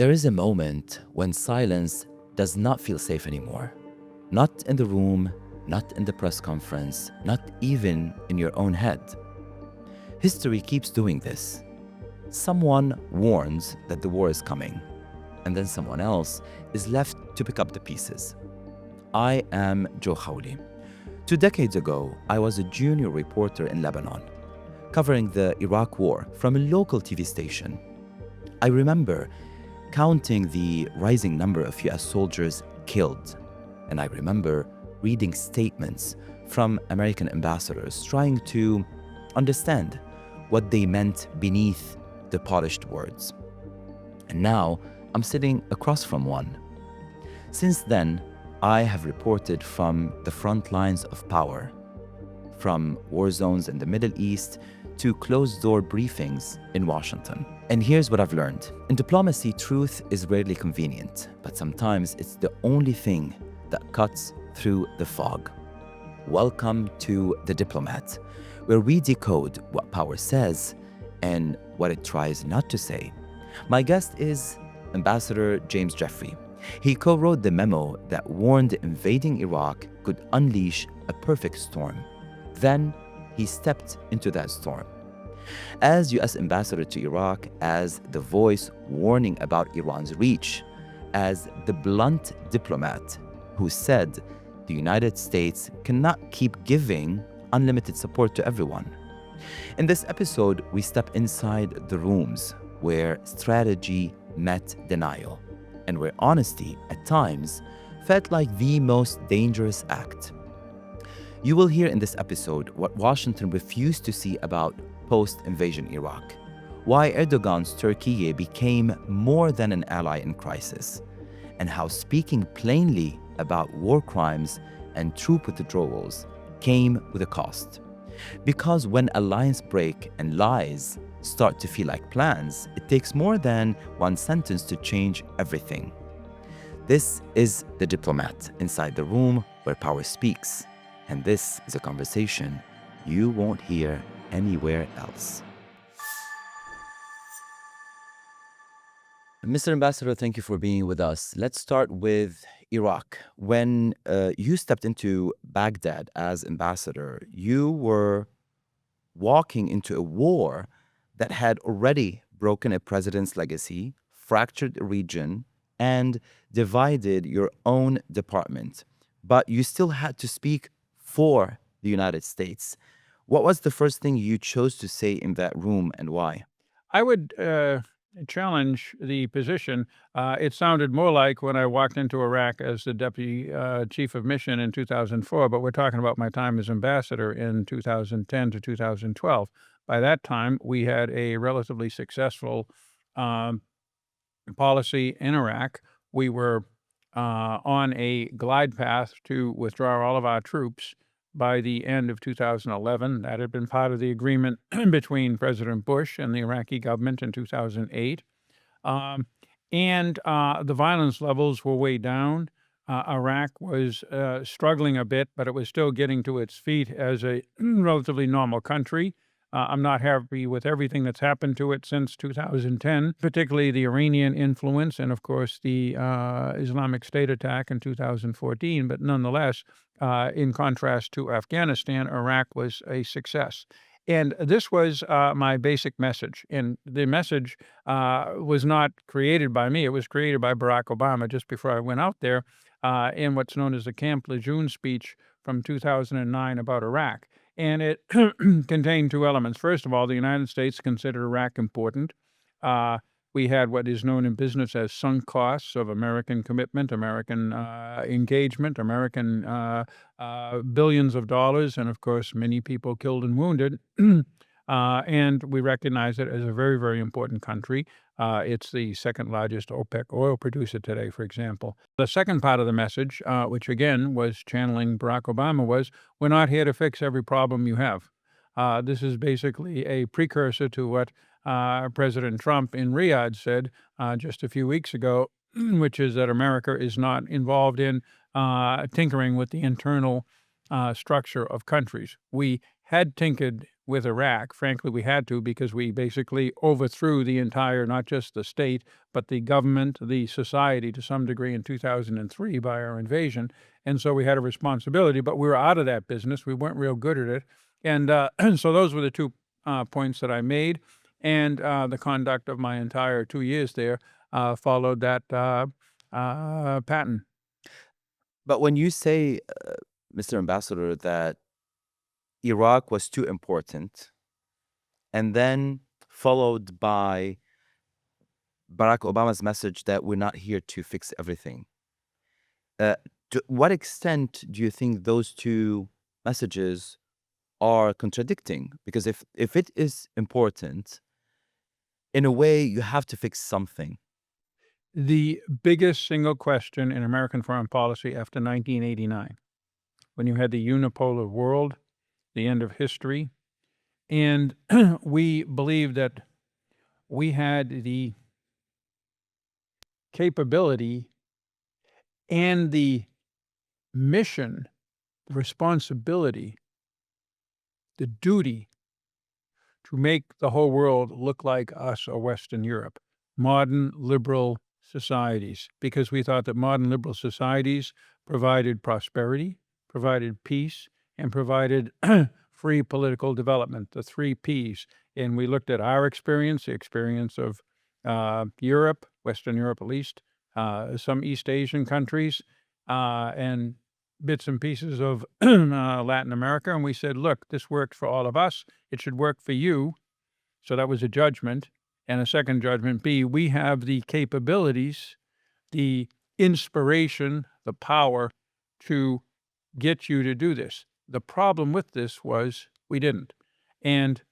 There is a moment when silence does not feel safe anymore. Not in the room, not in the press conference, not even in your own head. History keeps doing this. Someone warns that the war is coming, and then someone else is left to pick up the pieces. I am Joe Khawli. 2 decades ago, I was a junior reporter in Lebanon, covering the Iraq war from a local TV station. I remember counting the rising number of US soldiers killed, and I remember reading statements from American ambassadors trying to understand what they meant beneath the polished words. And now I'm sitting across from one. Since then, I have reported from the front lines of power, from war zones in the Middle East to closed-door briefings in Washington. And here's what I've learned. In diplomacy, truth is rarely convenient, but sometimes it's the only thing that cuts through the fog. Welcome to The Diplomat, where we decode what power says and what it tries not to say. My guest is Ambassador James Jeffrey. He co-wrote the memo that warned invading Iraq could unleash a perfect storm. Then he stepped into that storm. As U.S. Ambassador to Iraq, as the voice warning about Iran's reach, as the blunt diplomat who said the United States cannot keep giving unlimited support to everyone. In this episode, we step inside the rooms where strategy met denial, and where honesty, at times, felt like the most dangerous act. You will hear in this episode what Washington refused to see about post-invasion Iraq, why Erdogan's Turkey became more than an ally in crisis, and how speaking plainly about war crimes and troop withdrawals came with a cost. Because when alliance break and lies start to feel like plans, it takes more than one sentence to change everything. This is The Diplomat, inside the room where power speaks. And this is a conversation you won't hear anywhere else. Mr. Ambassador, thank you for being with us. Let's start with Iraq. When you stepped into Baghdad as ambassador, you were walking into a war that had already broken a president's legacy, fractured a region, and divided your own department. But you still had to speak for the United States. What was the first thing you chose to say in that room, and why? I would challenge the position. It sounded more like when I walked into Iraq as the deputy chief of mission in 2004, but we're talking about my time as ambassador in 2010 to 2012. By that time, we had a relatively successful policy in Iraq. We were on a glide path to withdraw all of our troops by the end of 2011. That had been part of the agreement between President Bush and the Iraqi government in 2008. The violence levels were way down. Iraq was struggling a bit, but it was still getting to its feet as a relatively normal country. I'm not happy with everything that's happened to it since 2010, particularly the Iranian influence and, of course, the Islamic State attack in 2014. But nonetheless, in contrast to Afghanistan, Iraq was a success. And this was my basic message. And the message was not created by me. It was created by Barack Obama just before I went out there in what's known as the Camp Lejeune speech from 2009 about Iraq. And it contained two elements. First of all, the United States considered Iraq important. We had what is known in business as sunk costs of American commitment, American engagement, American billions of dollars, and of course, many people killed and wounded. And we recognize it as a very, very important country. It's the second largest OPEC oil producer today, for example. The second part of the message, which again was channeling Barack Obama, was we're not here to fix every problem you have. This is basically a precursor to what President Trump in Riyadh said just a few weeks ago, which is that America is not involved in tinkering with the internal structure of countries. We had tinkered with Iraq. Frankly, we had to because we basically overthrew the entire, not just the state, but the government, the society to some degree in 2003 by our invasion. And so we had a responsibility, but we were out of that business. We weren't real good at it. And so those were the two points that I made. And the conduct of my entire 2 years there followed that pattern. But when you say, Mr. Ambassador, that Iraq was too important, and then followed by Barack Obama's message that we're not here to fix everything, to what extent do you think those two messages are contradicting? Because if it is important, in a way, you have to fix something. The biggest single question in American foreign policy after 1989, when you had the unipolar world, the end of history, and we believed that we had the capability and the mission, the responsibility, the duty to make the whole world look like us or Western Europe, modern liberal societies, because we thought that modern liberal societies provided prosperity, provided peace, and provided free political development, the 3 Ps. And we looked at our experience, the experience of Europe, Western Europe at least, some East Asian countries, and bits and pieces of Latin America. And we said, look, this works for all of us. It should work for you. So that was a judgment. And a second judgment, B, we have the capabilities, the inspiration, the power to get you to do this. The problem with this was we didn't. And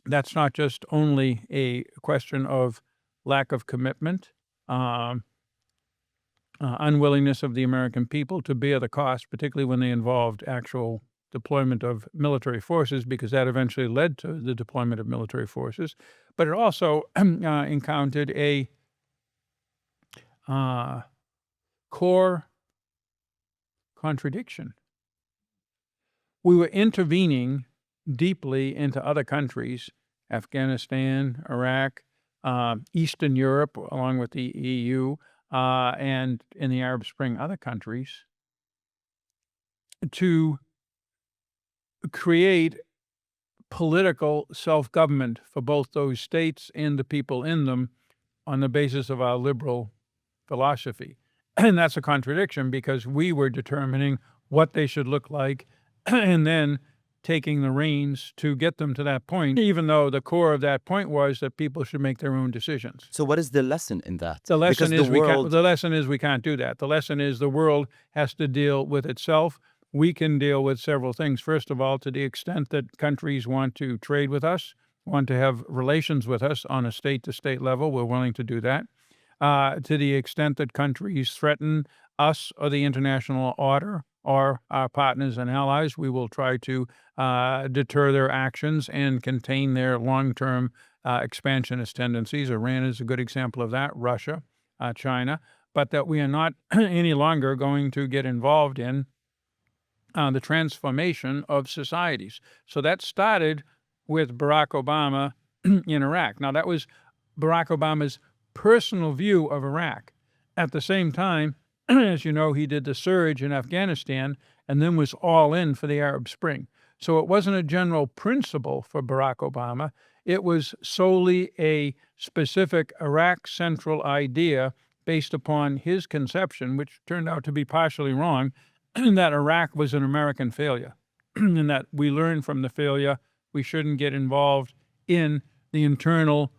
that's not just only a question of lack of commitment, unwillingness of the American people to bear the cost, particularly when they involved actual deployment of military forces, because that eventually led to the deployment of military forces. But it also encountered a core contradiction. We were intervening deeply into other countries, Afghanistan, Iraq, Eastern Europe, along with the EU, and in the Arab Spring, other countries, to create political self-government for both those states and the people in them on the basis of our liberal philosophy. And that's a contradiction because we were determining what they should look like and then taking the reins to get them to that point, even though the core of that point was that people should make their own decisions. So what is the lesson in that? The lesson Because is the lesson is we can't do that. The lesson is the world has to deal with itself. We can deal with several things. First of all, to the extent that countries want to trade with us, want to have relations with us on a state-to-state level, we're willing to do that. To the extent that countries threaten us or the international order or our partners and allies, we will try to deter their actions and contain their long-term expansionist tendencies. Iran is a good example of that, Russia, China, but that we are not any longer going to get involved in the transformation of societies. So that started with Barack Obama in Iraq. Now, that was Barack Obama's personal view of Iraq. At the same time, as you know, he did the surge in Afghanistan and then was all in for the Arab Spring. So it wasn't a general principle for Barack Obama. It was solely a specific Iraq central idea based upon his conception, which turned out to be partially wrong, that Iraq was an American failure and that we learned from the failure we shouldn't get involved in the internal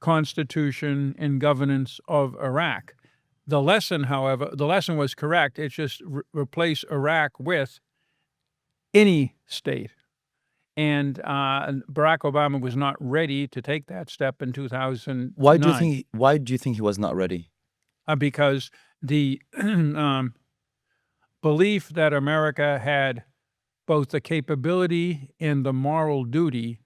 constitution and governance of Iraq. The lesson, however, was correct. It's just replace Iraq with any state. And Barack Obama was not ready to take that step in 2009. Why do you think he was not ready? Because the belief that America had both the capability and the moral duty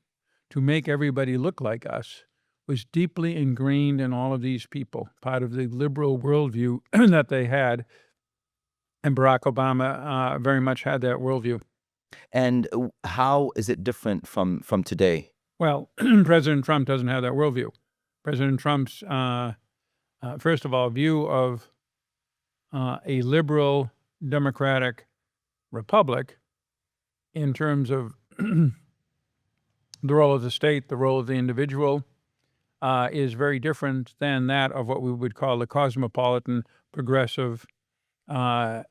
to make everybody look like us was deeply ingrained in all of these people, part of the liberal worldview that they had. And Barack Obama very much had that worldview. And how is it different from today? Well, President Trump doesn't have that worldview. President Trump's, first of all, view of a liberal democratic republic in terms of the role of the state, the role of the individual, is very different than that of what we would call the cosmopolitan, progressive,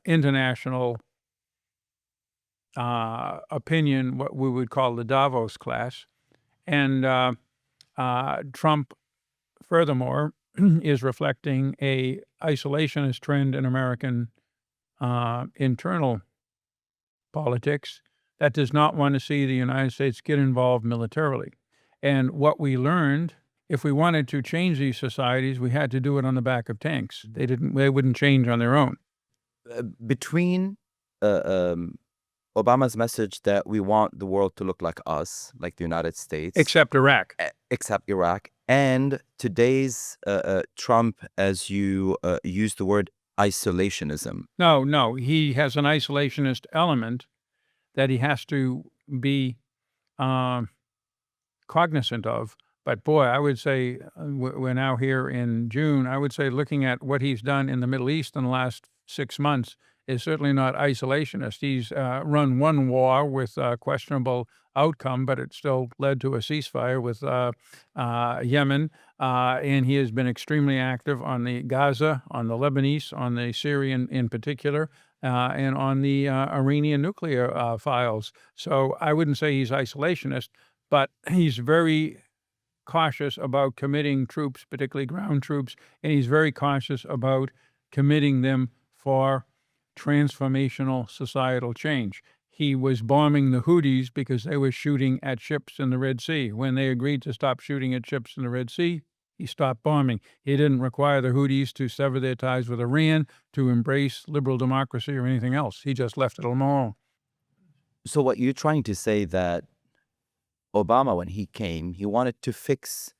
international opinion, what we would call the Davos class. And Trump, furthermore, is reflecting a isolationist trend in American internal politics that does not want to see the United States get involved militarily. And what we learned, if we wanted to change these societies, we had to do it on the back of tanks. They wouldn't change on their own. Between Obama's message that we want the world to look like us, like the United States, Except Iraq. except Iraq, and today's Trump, as you used the word isolationism. No, he has an isolationist element that he has to be cognizant of. But boy, I would say we're now here in June. I would say looking at what he's done in the Middle East in the last 6 months is certainly not isolationist. He's run one war with questionable outcome, but it still led to a ceasefire with Yemen. And he has been extremely active on the Gaza, on the Lebanese, on the Syrian in particular, and on the Iranian nuclear files. So I wouldn't say he's isolationist, but he's very cautious about committing troops, particularly ground troops, and he's very cautious about committing them for transformational societal change. He was bombing the Houthis because they were shooting at ships in the Red Sea. When they agreed to stop shooting at ships in the Red Sea, he stopped bombing. He didn't require the Houthis to sever their ties with Iran, to embrace liberal democracy or anything else. He just left it alone. So what you're trying to say that Obama, when he came, he wanted to fix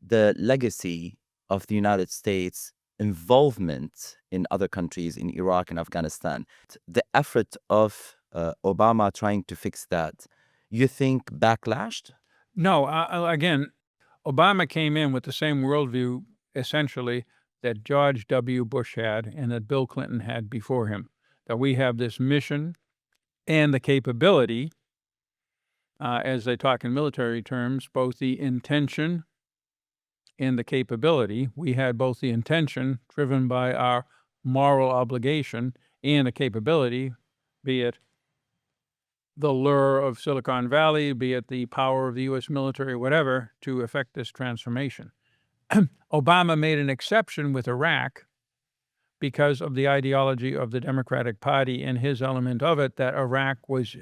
the legacy of the United States involvement in other countries, in Iraq and Afghanistan. The effort of Obama trying to fix that, you think backlashed? No, again, Obama came in with the same worldview, essentially, that George W. Bush had and that Bill Clinton had before him, that we have this mission and the capability, as they talk in military terms, both the intention and the capability. We had both the intention, driven by our moral obligation, and the capability, be it the lure of Silicon Valley, be it the power of the U.S. military, whatever, to effect this transformation. Obama made an exception with Iraq because of the ideology of the Democratic Party and his element of it, that Iraq was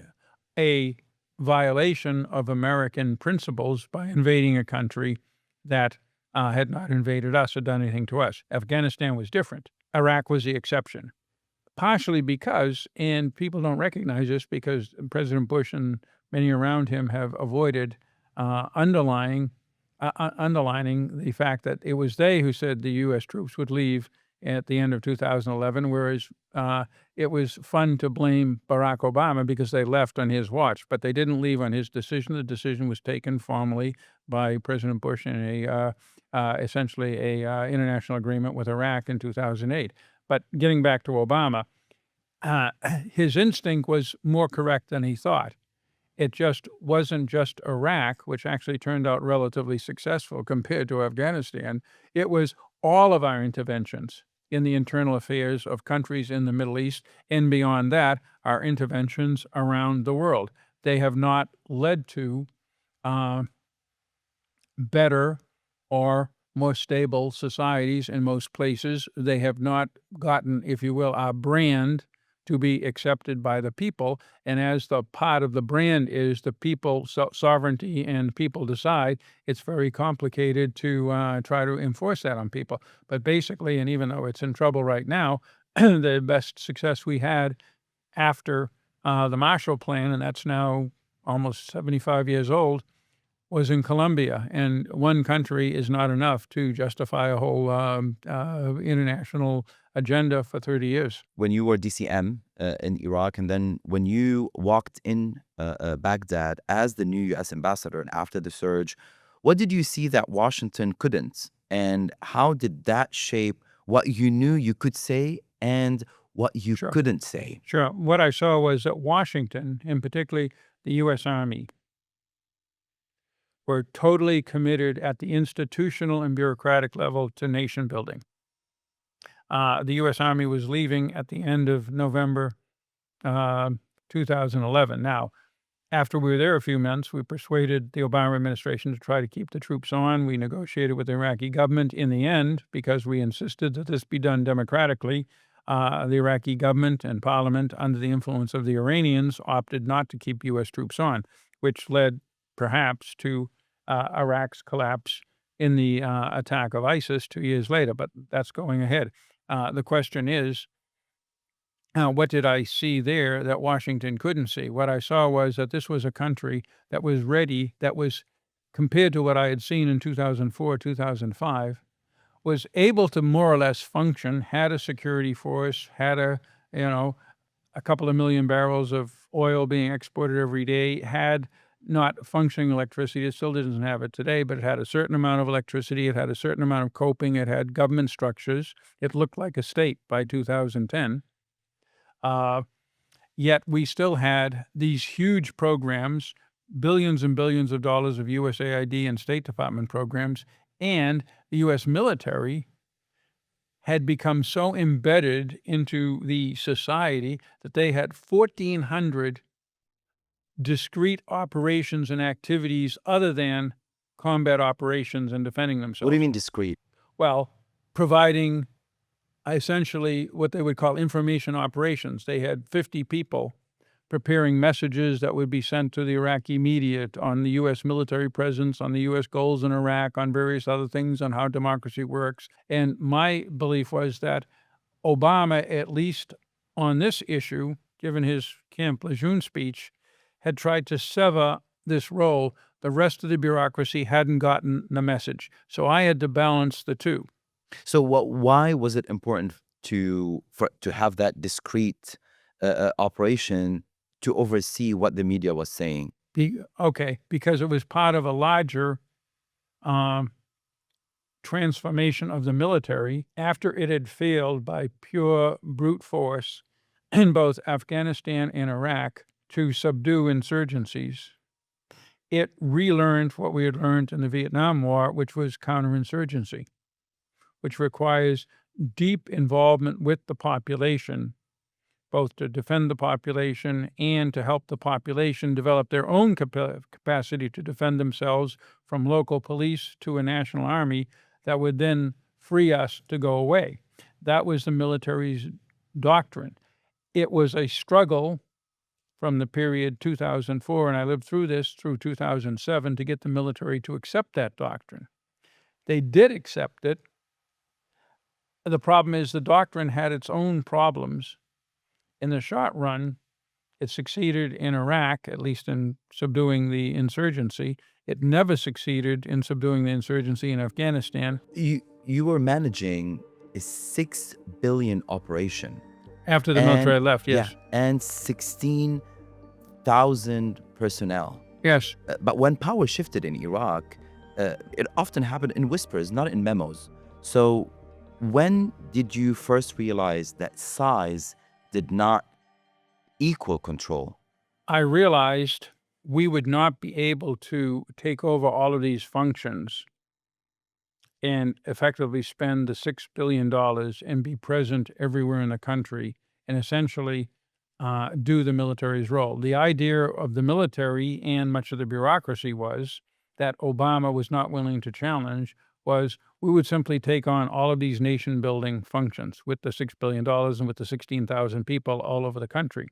a violation of American principles by invading a country that had not invaded us or done anything to us. Afghanistan was different. Iraq was the exception. Partially because, and people don't recognize this because President Bush and many around him have avoided underlining the fact that it was they who said the U.S. troops would leave at the end of 2011, whereas it was fun to blame Barack Obama because they left on his watch, but they didn't leave on his decision. The decision was taken formally by President Bush in essentially a international agreement with Iraq in 2008. But getting back to Obama, his instinct was more correct than he thought. It just wasn't just Iraq, which actually turned out relatively successful compared to Afghanistan. It was all of our interventions in the internal affairs of countries in the Middle East, and beyond that, our interventions around the world. They have not led to better or more stable societies in most places. They have not gotten, if you will, our brand to be accepted by the people. And as the part of the brand is the people, sovereignty and people decide, it's very complicated to try to enforce that on people. But basically, and even though it's in trouble right now, the best success we had after the Marshall Plan, and that's now almost 75 years old, was in Colombia, and one country is not enough to justify a whole international agenda for 30 years. When you were DCM in Iraq, and then when you walked in Baghdad as the new U.S. ambassador and after the surge, what did you see that Washington couldn't? And how did that shape what you knew you could say and what you Sure. couldn't say? Sure. What I saw was that Washington, and particularly the U.S. Army, were totally committed at the institutional and bureaucratic level to nation building. The U.S. Army was leaving at the end of November 2011. Now, after we were there a few months, we persuaded the Obama administration to try to keep the troops on. We negotiated with the Iraqi government. In the end, because we insisted that this be done democratically, the Iraqi government and parliament, under the influence of the Iranians, opted not to keep U.S. troops on, which led perhaps to Iraq's collapse in the attack of ISIS 2 years later, but that's going ahead. The question is, what did I see there that Washington couldn't see? What I saw was that this was a country that was ready, that was, compared to what I had seen in 2004, 2005, was able to more or less function, had a security force, had a couple of million barrels of oil being exported every day, had not functioning electricity. It still doesn't have it today, but it had a certain amount of electricity. It had a certain amount of coping. It had government structures. It looked like a state by 2010. Yet we still had these huge programs, billions and billions of dollars of USAID and State Department programs, and the U.S. military had become so embedded into the society that they had 1,400 discrete operations and activities other than combat operations and defending themselves. What do you mean discrete? Well, providing essentially what they would call information operations. They had 50 people preparing messages that would be sent to the Iraqi media on the U.S. military presence, on the U.S. goals in Iraq, on various other things, on how democracy works. And my belief was that Obama, at least on this issue, given his Camp Lejeune speech, had tried to sever this role. The rest of the bureaucracy hadn't gotten the message. So I had to balance the two. So why was it important to have that discrete operation to oversee what the media was saying? Because it was part of a larger transformation of the military after it had failed by pure brute force in both Afghanistan and Iraq to subdue insurgencies. It relearned what we had learned in the Vietnam War, which was counterinsurgency, which requires deep involvement with the population, both to defend the population and to help the population develop their own capacity to defend themselves, from local police to a national army that would then free us to go away. That was the military's doctrine. It was a struggle from the period 2004, and I lived through this through 2007, to get the military to accept that doctrine. They did accept it. The problem is the doctrine had its own problems. In the short run, it succeeded in Iraq, at least in subduing the insurgency. It never succeeded in subduing the insurgency in Afghanistan. You were managing a $6 billion operation. After the military left, yes. Yeah, and 16,000 personnel. Yes. But when power shifted in Iraq, it often happened in whispers, not in memos. So when did you first realize that size did not equal control? I realized we would not be able to take over all of these functions and effectively spend the $6 billion and be present everywhere in the country and essentially do the military's role. The idea of the military and much of the bureaucracy was that Obama was not willing to challenge was we would simply take on all of these nation-building functions with the $6 billion and with the 16,000 people all over the country.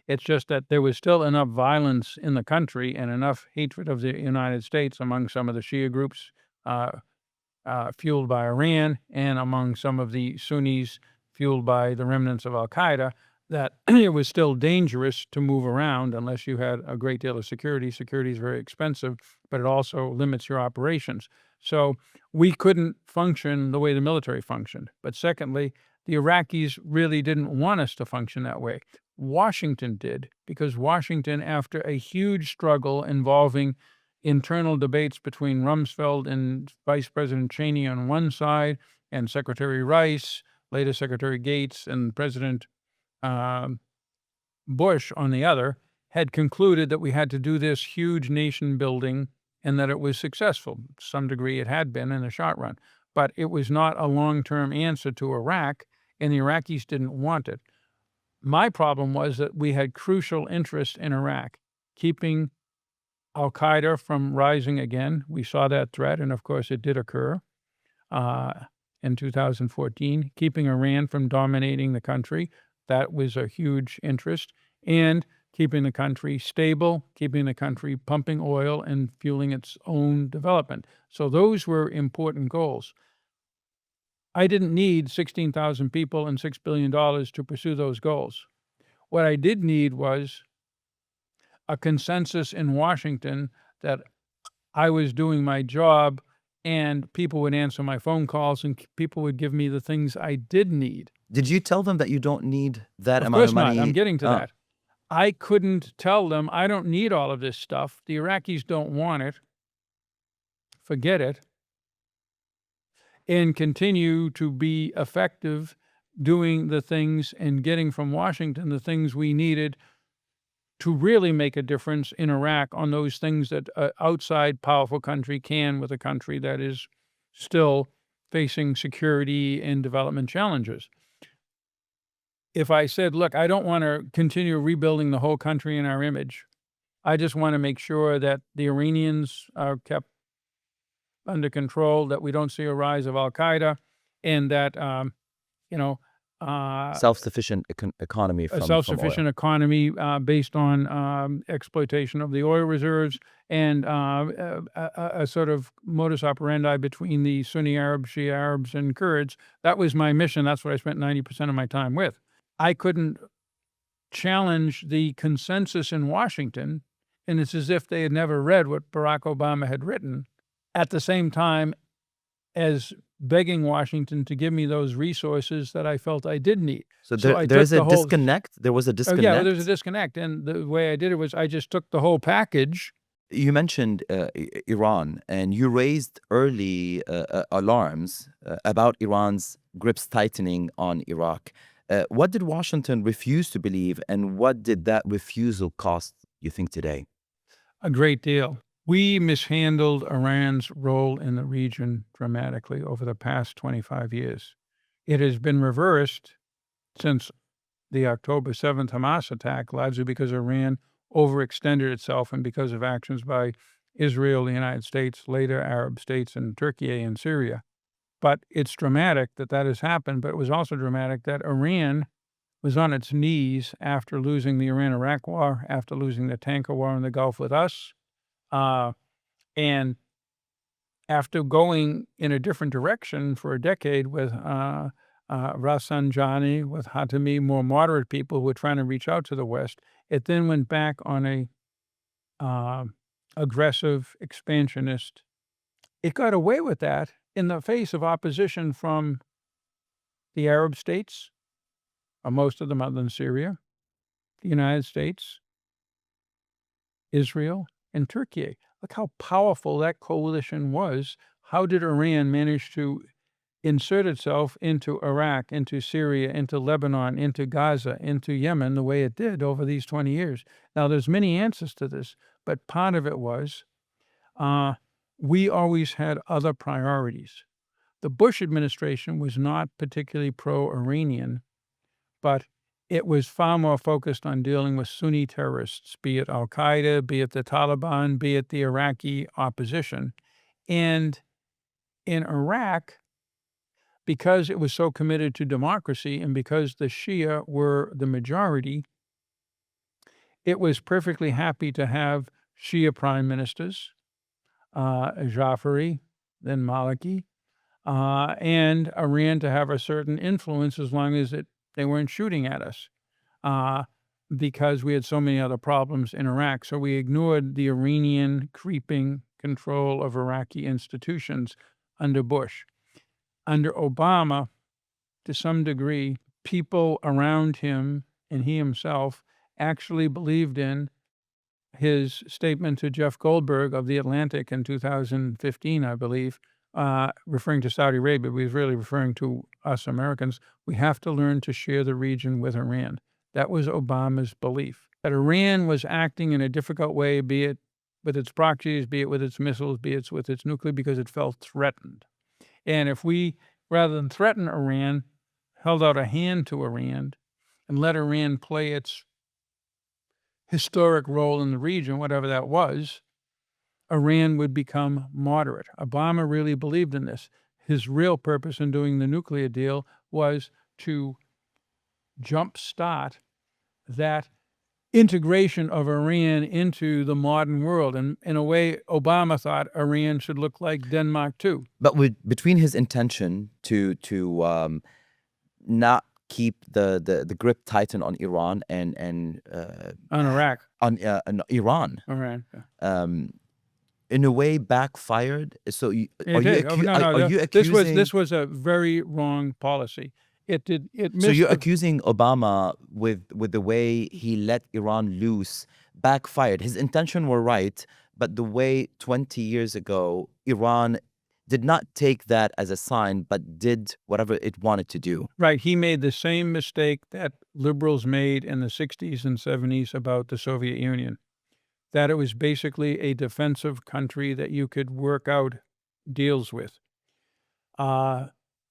It's just that there was still enough violence in the country and enough hatred of the United States among some of the Shia groups fueled by Iran and among some of the Sunnis fueled by the remnants of al-Qaeda, that it was still dangerous to move around unless you had a great deal of security. Security is very expensive, but it also limits your operations. So we couldn't function the way the military functioned. But secondly, the Iraqis really didn't want us to function that way. Washington did, because Washington, after a huge struggle involving internal debates between Rumsfeld and Vice President Cheney on one side, and Secretary Rice, later Secretary Gates, and President Bush on the other, had concluded that we had to do this huge nation building and that it was successful. To some degree, it had been in the short run, but it was not a long-term answer to Iraq, and the Iraqis didn't want it. My problem was that we had crucial interest in Iraq, keeping al-Qaeda from rising again. We saw that threat, and of course it did occur in 2014, keeping Iran from dominating the country. That was a huge interest, and keeping the country stable, keeping the country pumping oil and fueling its own development. So those were important goals. I didn't need 16,000 people and $6 billion to pursue those goals. What I did need was a consensus in Washington that I was doing my job, and people would answer my phone calls, and people would give me the things I did need. Did you tell them that you don't need that Of amount course of money? not. I'm getting to that. I couldn't tell them, I don't need all of this stuff. The Iraqis don't want it. Forget it. And continue to be effective doing the things and getting from Washington the things we needed to really make a difference in Iraq on those things that an outside powerful country can with a country that is still facing security and development challenges. If I said, look, I don't want to continue rebuilding the whole country in our image. I just want to make sure that the Iranians are kept under control, that we don't see a rise of al-Qaeda, and that, Self-sufficient economy a from self-sufficient oil. economy based on exploitation of the oil reserves, and a sort of modus operandi between the Sunni Arabs, Shia Arabs, and Kurds. That was my mission. That's what I spent 90% of my time with. I couldn't challenge the consensus in Washington, and it's as if they had never read what Barack Obama had written, at the same time as begging Washington to give me those resources that I felt I did need. So I there's took a the whole- disconnect. There was a Oh, disconnect. yeah, there's a disconnect. And the way I did it was I just took the whole package. You mentioned Iran, and you raised early alarms about Iran's grips tightening on Iraq. What did Washington refuse to believe, and what did that refusal cost, you think, today? A great deal. We mishandled Iran's role in the region dramatically over the past 25 years. It has been reversed since the October 7th Hamas attack, largely because Iran overextended itself and because of actions by Israel, the United States, later Arab states, and Turkey and Syria. But it's dramatic that that has happened, but it was also dramatic that Iran was on its knees after losing the Iran-Iraq war, after losing the tanker war in the Gulf with us, and after going in a different direction for a decade with Rafsanjani, with Hatami, more moderate people who were trying to reach out to the West, it then went back on a aggressive, expansionist. It got away with that in the face of opposition from the Arab states, most of them other than Syria, the United States, Israel, and Turkey. Look how powerful that coalition was. How did Iran manage to insert itself into Iraq, into Syria, into Lebanon, into Gaza, into Yemen the way it did over these 20 years? Now, there's many answers to this, but part of it was we always had other priorities. The Bush administration was not particularly pro-Iranian, but it was far more focused on dealing with Sunni terrorists, be it al-Qaeda, be it the Taliban, be it the Iraqi opposition. And in Iraq, because it was so committed to democracy and because the Shia were the majority, it was perfectly happy to have Shia prime ministers, Jafari, then Maliki, and Iran to have a certain influence as long as they weren't shooting at us, because we had so many other problems in Iraq. So we ignored the Iranian creeping control of Iraqi institutions under Bush. Under Obama, to some degree, people around him and he himself actually believed in his statement to Jeff Goldberg of The Atlantic in 2015, I believe, referring to Saudi Arabia, but he was really referring to us Americans. We have to learn to share the region with Iran. That was Obama's belief. That Iran was acting in a difficult way, be it with its proxies, be it with its missiles, be it with its nuclear, because it felt threatened. And if we, rather than threaten Iran, held out a hand to Iran and let Iran play its historic role in the region, whatever that was, Iran would become moderate. Obama really believed in this. His real purpose in doing the nuclear deal was to jumpstart that integration of Iran into the modern world. And in a way, Obama thought Iran should look like Denmark too. But between his intention to not keep the grip tighten on Iran and on Iraq, on Iran, Iran, in a way backfired. So are you accusing? This was a very wrong policy. It missed. So you're accusing Obama with the way he let Iran loose backfired. His intention were right, but the way 20 years ago Iran did not take that as a sign, but did whatever it wanted to do. Right. He made the same mistake that liberals made in the 60s and 70s about the Soviet Union, that it was basically a defensive country that you could work out deals with.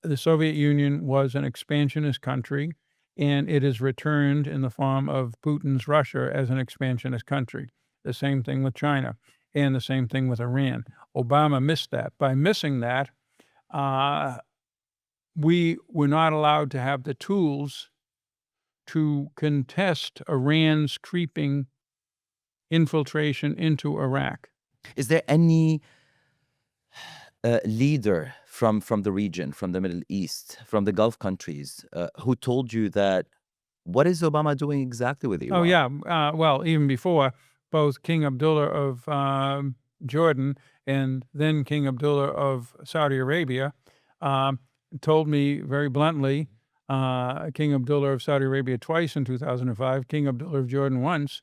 The Soviet Union was an expansionist country, and it is returned in the form of Putin's Russia as an expansionist country. The same thing with China, and the same thing with Iran. Obama missed that. By missing that, we were not allowed to have the tools to contest Iran's creeping infiltration into Iraq. Is there any leader from the region, from the Middle East, from the Gulf countries, who told you that, what is Obama doing exactly with Iran? Oh, yeah. Well, even before, both King Abdullah of Jordan and then King Abdullah of Saudi Arabia told me very bluntly, King Abdullah of Saudi Arabia twice in 2005, King Abdullah of Jordan once,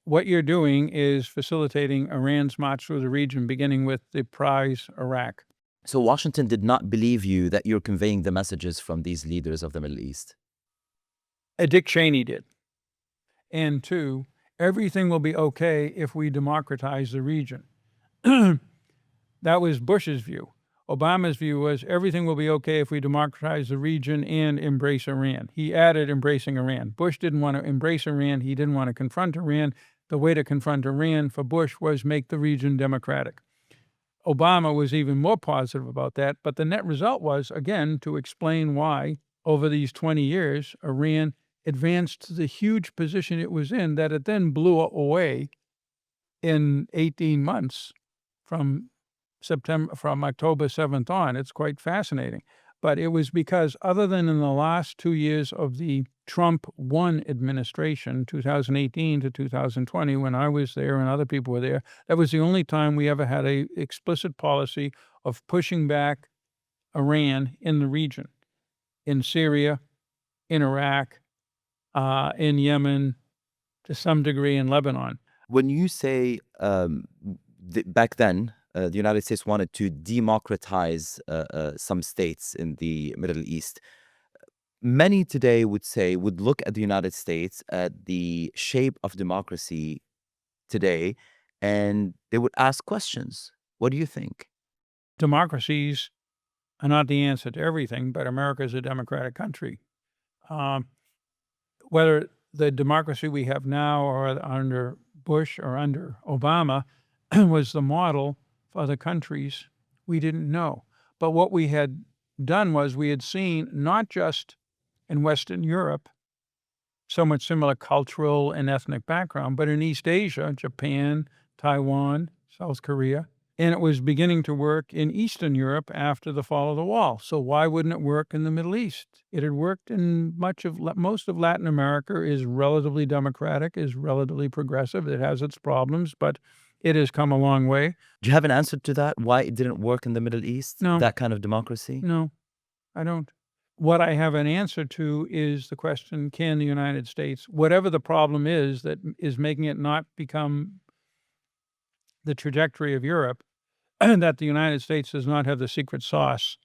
what you're doing is facilitating Iran's march through the region, beginning with the prize Iraq. So Washington did not believe you that you're conveying the messages from these leaders of the Middle East? Dick Cheney did. And two, everything will be okay if we democratize the region. That was Bush's view. Obama's view was everything will be okay if we democratize the region and embrace Iran. He added embracing Iran. Bush didn't want to embrace Iran. He didn't want to confront Iran. The way to confront Iran for Bush was make the region democratic. Obama was even more positive about that, but the net result was, again, to explain why over these 20 years, Iran advanced to the huge position it was in, that it then blew away in 18 months from October 7th on. It's quite fascinating. But it was because, other than in the last 2 years of the Trump 1 administration, 2018 to 2020, when I was there and other people were there, that was the only time we ever had a explicit policy of pushing back Iran in the region, in Syria, in Iraq, in Yemen, to some degree in Lebanon. When you say back then, the United States wanted to democratize some states in the Middle East, many today would look at the United States, at the shape of democracy today, and they would ask questions. What do you think? Democracies are not the answer to everything, but America is a democratic country. Whether the democracy we have now or under Bush or under Obama was the model for other countries, we didn't know. But what we had done was we had seen, not just in Western Europe, so much similar cultural and ethnic background, but in East Asia, Japan, Taiwan, South Korea, and it was beginning to work in Eastern Europe after the fall of the wall. So why wouldn't it work in the Middle East? It had worked in most of Latin America is relatively democratic, is relatively progressive. It has its problems, but It has come a long way. Do you have an answer to that? Why it didn't work in the Middle East? No. That kind of democracy? No, I don't. What I have an answer to is the question, can the United States, whatever the problem is that is making it not become the trajectory of Europe, that the United States does not have the secret sauce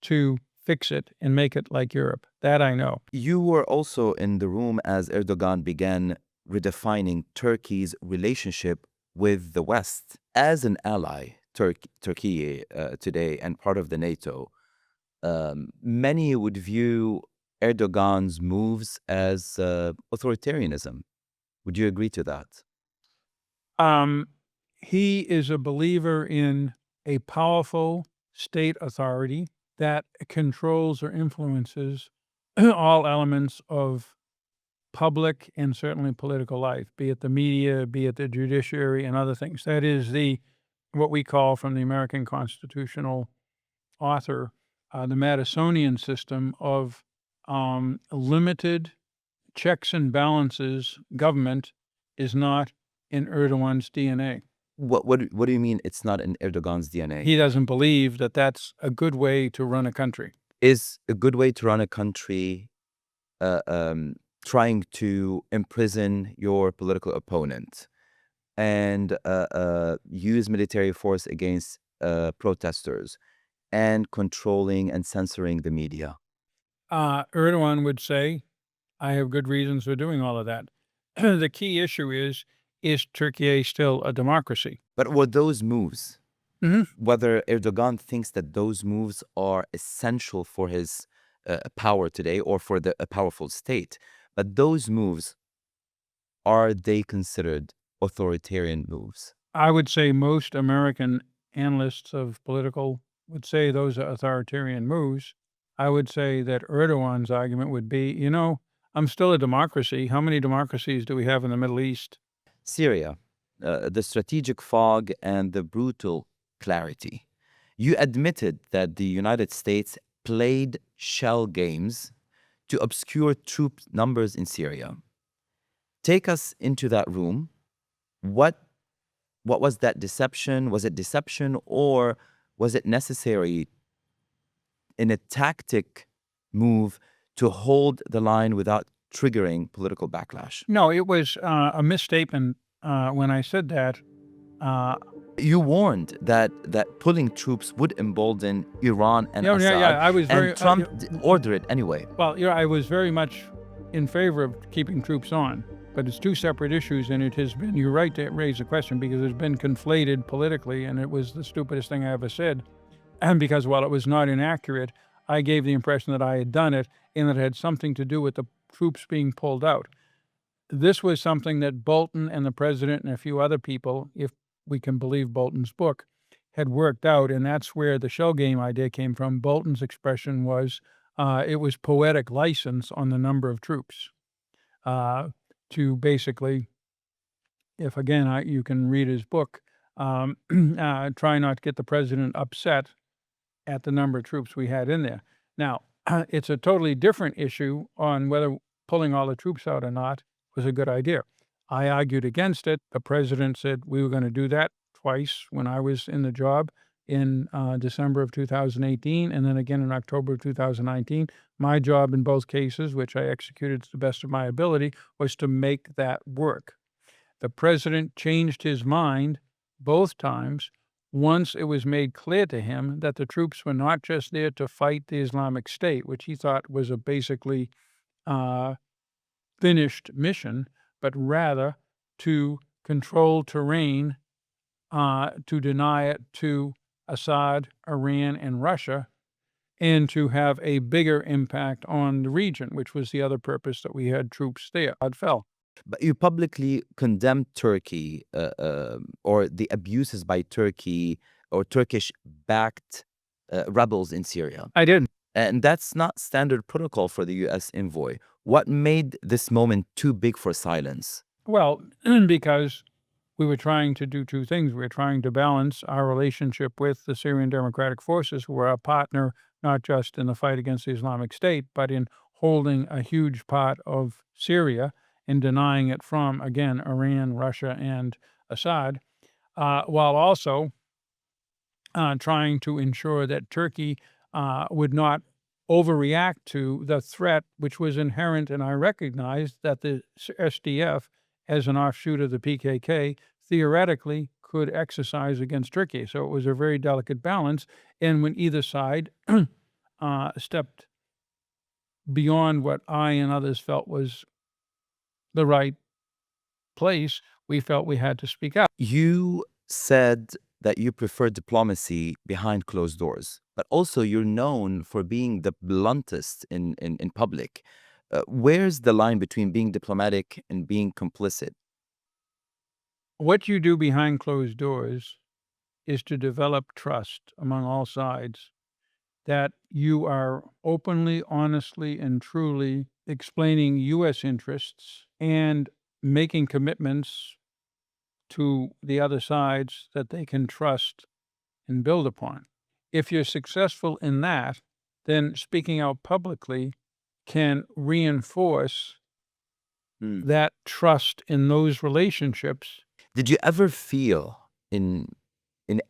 to fix it and make it like Europe. That I know. You were also in the room as Erdogan began redefining Turkey's relationship with the West. As an ally, Turkey today and part of the NATO, many would view Erdogan's moves as authoritarianism. Would you agree to that? He is a believer in a powerful state authority that controls or influences all elements of public and certainly political life, be it the media, be it the judiciary and other things. That is what we call from the American constitutional author, the Madisonian system of limited checks and balances. Government is not in Erdogan's DNA. What do you mean it's not in Erdogan's DNA? He doesn't believe that that's a good way to run a country. Is a good way to run a country trying to imprison your political opponent and use military force against protesters and controlling and censoring the media? Erdogan would say, I have good reasons for doing all of that. The key issue is Turkey still a democracy? But were those moves, Mhm. whether Erdogan thinks that those moves are essential for his power today or for a powerful state, but those moves, are they considered authoritarian moves? I would say most American analysts of political would say those are authoritarian moves. I would say that Erdogan's argument would be, I'm still a democracy. How many democracies do we have in the Middle East? Syria, the strategic fog and the brutal clarity. You admitted that the United States played shell games to obscure troop numbers in Syria. Take us into that room. What was that deception? Was it deception, or was it necessary in a tactic move to hold the line without triggering political backlash? No, it was a misstatement when I said that. You warned that pulling troops would embolden Iran and Assad, I was very, and Trump ordered it anyway. Well, I was very much in favor of keeping troops on, but it's two separate issues, and it has been, you're right to raise the question, because it's been conflated politically, and it was the stupidest thing I ever said. And because while it was not inaccurate, I gave the impression that I had done it and that it had something to do with the troops being pulled out. This was something that Bolton and the president and a few other people, if we can believe Bolton's book, had worked out, and that's where the shell game idea came from. Bolton's expression was, it was poetic license on the number of troops to basically, if again, you can read his book, try not to get the president upset at the number of troops we had in there. Now, it's a totally different issue on whether pulling all the troops out or not was a good idea. I argued against it. The president said we were going to do that twice when I was in the job in December of 2018 and then again in October of 2019. My job in both cases, which I executed to the best of my ability, was to make that work. The president changed his mind both times once it was made clear to him that the troops were not just there to fight the Islamic State, which he thought was a basically finished mission, but rather to control terrain, to deny it to Assad, Iran, and Russia, and to have a bigger impact on the region, which was the other purpose that we had troops there. It fell. But you publicly condemned Turkey or the abuses by Turkey or Turkish-backed rebels in Syria. I didn't. And that's not standard protocol for the U.S. envoy. What made this moment too big for silence? Well, because we were trying to do two things. We were trying to balance our relationship with the Syrian Democratic Forces, who were our partner, not just in the fight against the Islamic State, but in holding a huge part of Syria and denying it from, again, Iran, Russia, and Assad. while also trying to ensure that Turkey would not overreact to the threat which was inherent, and I recognized that the SDF, as an offshoot of the PKK, theoretically could exercise against Turkey. So it was a very delicate balance, and when either side stepped beyond what I and others felt was the right place, we felt we had to speak out. You said that you prefer diplomacy behind closed doors, but also you're known for being the bluntest in public. Where's the line between being diplomatic and being complicit? What you do behind closed doors is to develop trust among all sides that you are openly, honestly, and truly explaining U.S. interests and making commitments to the other sides that they can trust and build upon. If you're successful in that, then speaking out publicly can reinforce that trust in those relationships. Did you ever feel in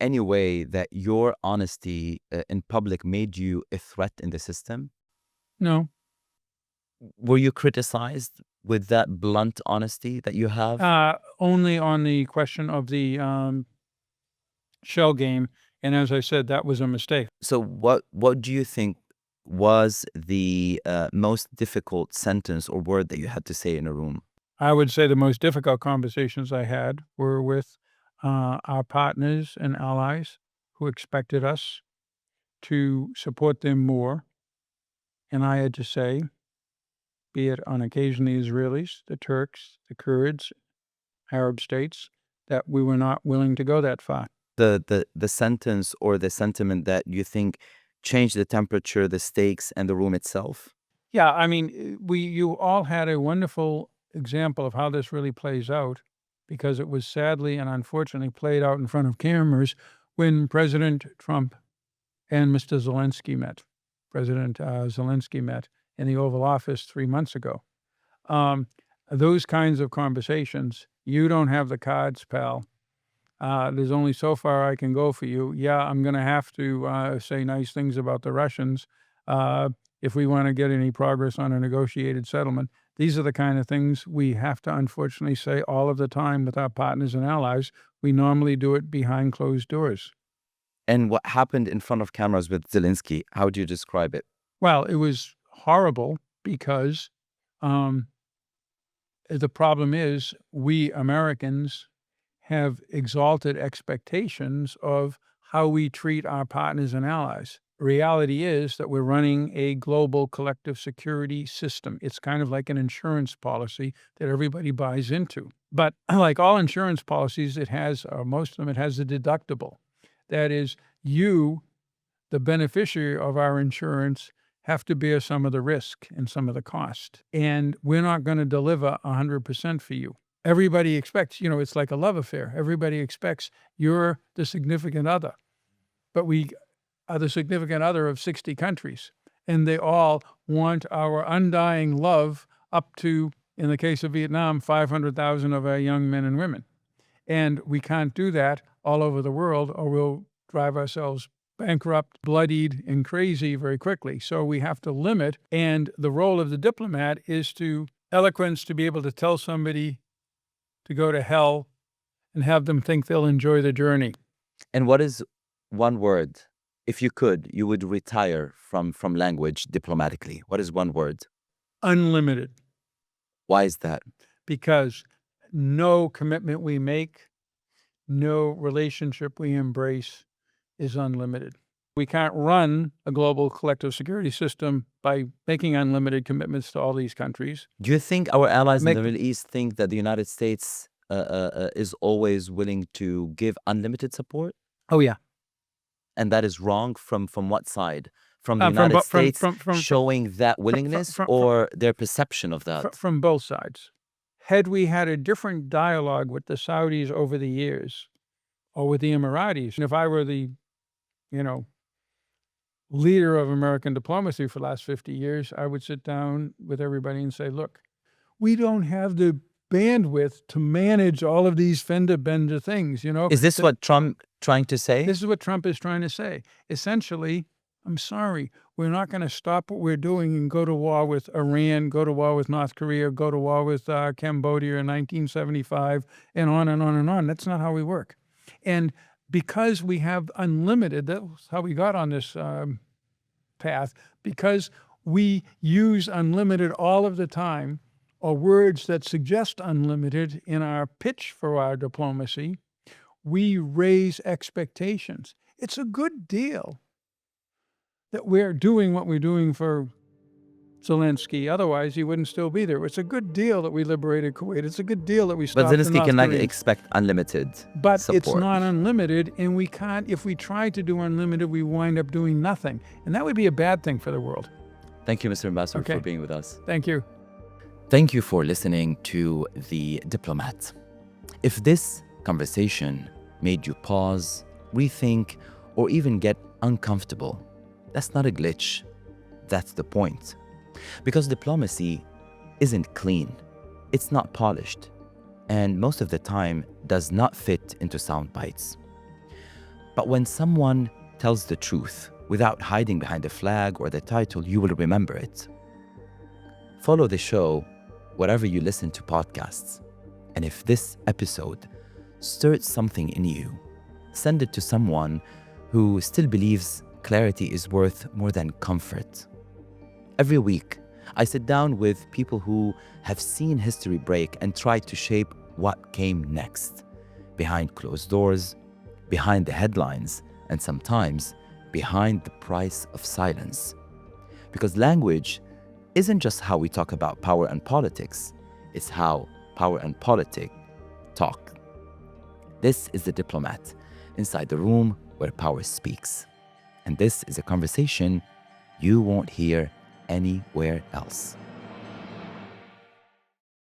any way that your honesty in public made you a threat in the system? No. Were you criticized with that blunt honesty that you have? Only on the question of the shell game, and as I said, that was a mistake. So what do you think was the most difficult sentence or word that you had to say in a room? I would say the most difficult conversations I had were with our partners and allies who expected us to support them more. And I had to say, be it on occasion the Israelis, the Turks, the Kurds, Arab states, that we were not willing to go that far. The sentence or the sentiment that you think changed the temperature, the stakes, and the room itself? Yeah, I mean, you all had a wonderful example of how this really plays out, because it was sadly and unfortunately played out in front of cameras when President Trump and Mr. Zelensky met. President Zelensky met in the Oval Office 3 months ago. Those kinds of conversations, you don't have the cards, pal. There's only so far I can go for you. Yeah, I'm going to have to say nice things about the Russians if we want to get any progress on a negotiated settlement. These are the kind of things we have to unfortunately say all of the time with our partners and allies. We normally do it behind closed doors. And what happened in front of cameras with Zelensky, how would you describe it? Well, it was horrible because the problem is we Americans have exalted expectations of how we treat our partners and allies. Reality is that we're running a global collective security system. It's kind of like an insurance policy that everybody buys into. But like all insurance policies, it has, or most of them, it has a deductible. That is, you, the beneficiary of our insurance, have to bear some of the risk and some of the cost. And we're not going to deliver 100% for you. Everybody expects, it's like a love affair. Everybody expects you're the significant other. But we are the significant other of 60 countries. And they all want our undying love up to, in the case of Vietnam, 500,000 of our young men and women. And we can't do that all over the world, or we'll drive ourselves bankrupt, bloodied, and crazy very quickly. So we have to limit. And the role of the diplomat is to eloquence, to be able to tell somebody to go to hell and have them think they'll enjoy the journey. And what is one word, if you could, you would retire from language diplomatically? What is one word? Unlimited. Why is that? Because no commitment we make, no relationship we embrace is unlimited. We can't run a global collective security system by making unlimited commitments to all these countries. Do you think our allies in the Middle East think that the United States is always willing to give unlimited support? Oh, yeah. And that is wrong from what side? From the United States showing that willingness or their perception of that? From both sides. Had we had a different dialogue with the Saudis over the years, or with the Emiratis, and if I were the, leader of American diplomacy for the last 50 years, I would sit down with everybody and say, look, we don't have the bandwidth to manage all of these fender-bender things, you know? Is this what Trump trying to say? This is what Trump is trying to say. Essentially, I'm sorry, we're not going to stop what we're doing and go to war with Iran, go to war with North Korea, go to war with Cambodia in 1975, and on and on and on. That's not how we work. And because we have unlimited, that's how we got on this path, because we use unlimited all of the time, or words that suggest unlimited in our pitch for our diplomacy, we raise expectations. It's a good deal that we're doing what we're doing for Zelensky. Otherwise, he wouldn't still be there. It's a good deal that we liberated Kuwait. It's a good deal that we stopped But the Zelensky North cannot Koreans. expect unlimited But support. it's not unlimited, and we can't. If we try to do unlimited, we wind up doing nothing, and that would be a bad thing for the world. Thank you, Mr. Ambassador, Okay. for being with us. Thank you. Thank you for listening to The Diplomat. If this conversation made you pause, rethink, or even get uncomfortable, that's not a glitch. That's the point. Because diplomacy isn't clean, it's not polished, and most of the time does not fit into sound bites. But when someone tells the truth without hiding behind a flag or the title, you will remember it. Follow the show wherever you listen to podcasts. And if this episode stirred something in you, send it to someone who still believes clarity is worth more than comfort. Every week, I sit down with people who have seen history break and try to shape what came next, behind closed doors, behind the headlines, and sometimes behind the price of silence. Because language isn't just how we talk about power and politics, it's how power and politics talk. This is The Diplomat, inside the room where power speaks. And this is a conversation you won't hear anywhere else.